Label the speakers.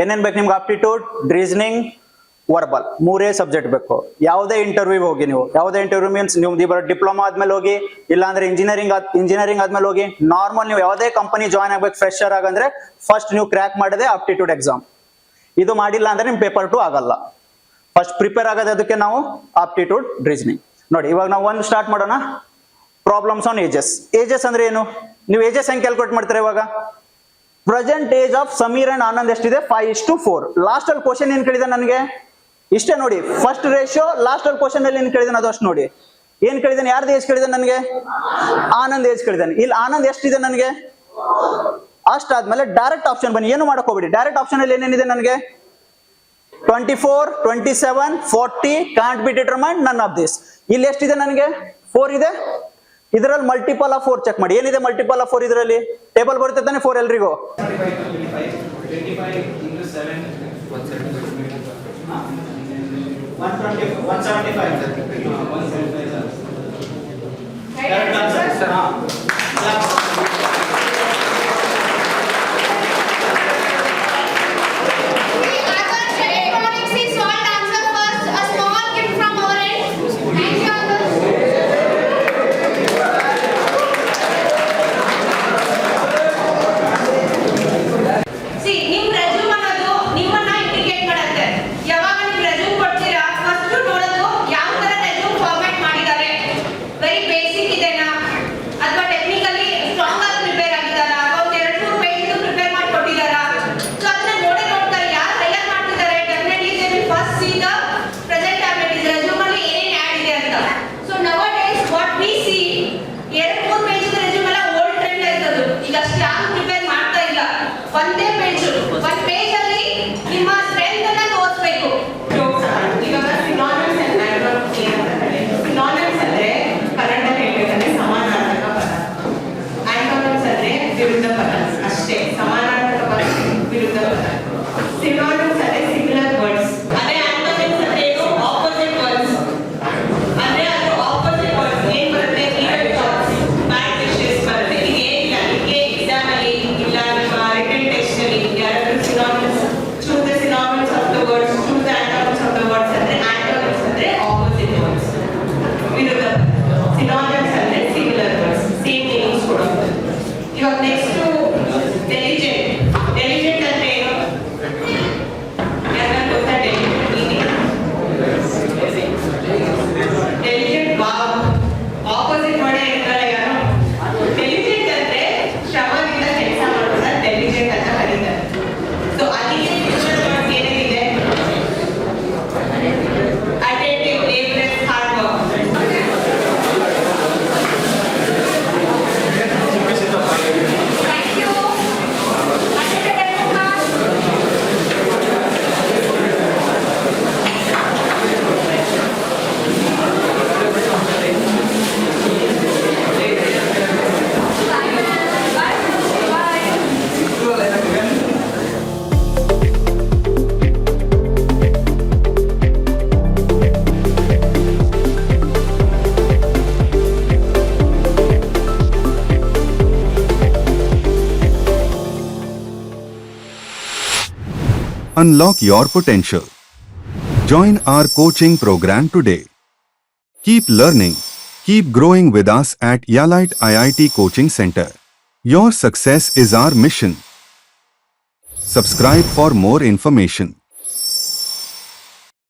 Speaker 1: ಏನೇನ್ ಬೇಕು ನಿಮ್ಗೆ? ಆಪ್ಟಿಟ್ಯೂಡ್, ರೀಸನಿಂಗ್, ವರ್ಬಲ್, ಮೂರೇ ಸಬ್ಜೆಕ್ಟ್ ಬೇಕು. ಯಾವುದೇ ಇಂಟರ್ವ್ಯೂ ಹೋಗಿ ನೀವು, ಯಾವುದೇ ಇಂಟರ್ವ್ಯೂ ಮೀನ್ಸ್ ನೀವು ಡಿಪ್ಲೊಮಾ ಆದ್ಮೇಲೆ ಹೋಗಿ, ಇಲ್ಲಾಂದ್ರೆ ಇಂಜಿನಿಯರಿಂಗ್ ಆದ್ಮೇಲೆ ಹೋಗಿ, ನಾರ್ಮಲ್ ನೀವು ಯಾವುದೇ ಕಂಪನಿ ಜಾಯ್ನ್ ಆಗ್ಬೇಕು ಫ್ರೆಶರ್ ಆಗಂದ್ರೆ ಫಸ್ಟ್ ನೀವು ಕ್ರ್ಯಾಕ್ ಮಾಡದೆ ಆಪ್ಟಿಟ್ಯೂಡ್ ಎಕ್ಸಾಮ್. ಇದು ಮಾಡಿಲ್ಲ ಅಂದ್ರೆ ನಿಮ್ ಪೇಪರ್ 2 ಆಗಲ್ಲ. ಫಸ್ಟ್ ಪ್ರಿಪೇರ್ ಆಗೋದು ಅದಕ್ಕೆ ನಾವು ಆಪ್ಟಿಟ್ಯೂಡ್, ರೀಸನಿಂಗ್. ನೋಡಿ ಇವಾಗ ನಾವು ಒಂದು ಸ್ಟಾರ್ಟ್ ಮಾಡೋಣ. Problems on ages. ಏಜಸ್ ಅಂದ್ರೆ ಏನು? ನೀವು ಏಜಸ್ ಹೆಂಗ್ ಕ್ಯಾಲ್ಕುಲೇಟ್ ಮಾಡ್ತಾರೆ? ಇವಾಗ present age of Sameer and Anand ಎಷ್ಟಿದೆ? 5:4. ಲಾಸ್ಟ್ ಅಲ್ಲಿ ಕ್ವಶನ್ ಏನ್ ಕೇಳಿದೆ ನನಗೆ? ಇಷ್ಟೇ ನೋಡಿ, ಫಸ್ಟ್ ರೇಷಿಯೋ. ಲಾಸ್ಟ್ ಅಲ್ಲಿ ಕ್ವಶನ್ ಅಲ್ಲಿ ಏನ್ ಕೇಳಿದಾನೆ ಅದು ಅಷ್ಟು ನೋಡಿ. ಏನ್ ಕೇಳಿದಾನೆ? ಯಾರ್ದು ಏಜ್ ಕೇಳಿದಾನೆ ನನಗೆ? ಆನಂದ್ ಏಜ್ ಕೇಳಿದಾನೆ. ಇಲ್ಲಿ ಆನಂದ್ ಎಷ್ಟಿದೆ ನನಗೆ? ಅಷ್ಟಾದ್ಮೇಲೆ ಡೈರೆಕ್ಟ್ ಆಪ್ಷನ್ ಬನ್ನಿ, ಏನು ಮಾಡಕ್ ಹೋಗ್ಬೇಡಿ. ಡೈರೆಕ್ಟ್ ಆಪ್ಷನ್ ಅಲ್ಲಿ ಏನೇನಿದೆ ನನಗೆ? 24, 27, 40 can't be determined, none of this. ಇಲ್ಲಿ ಎಷ್ಟಿದೆ ನನಗೆ? 4 ಇದೆ. ಇದರಲ್ಲಿ ಮಲ್ಟಿಪಲ್ ಆಫ್ 4 ಚೆಕ್ ಮಾಡಿ. ಏನಿದೆ ಮಲ್ಟಿಪಲ್ ಆಫ್ 4? ಇದರಲ್ಲಿ ಟೇಬಲ್ ಬರುತ್ತೆ ತಾನೆ 4 ಎಲ್ರಿಗೂ. 175.
Speaker 2: Unlock your potential. Join our coaching program today. Keep learning, keep growing with us at Yalite IIT Coaching Center. Your success is our mission. Subscribe for more information.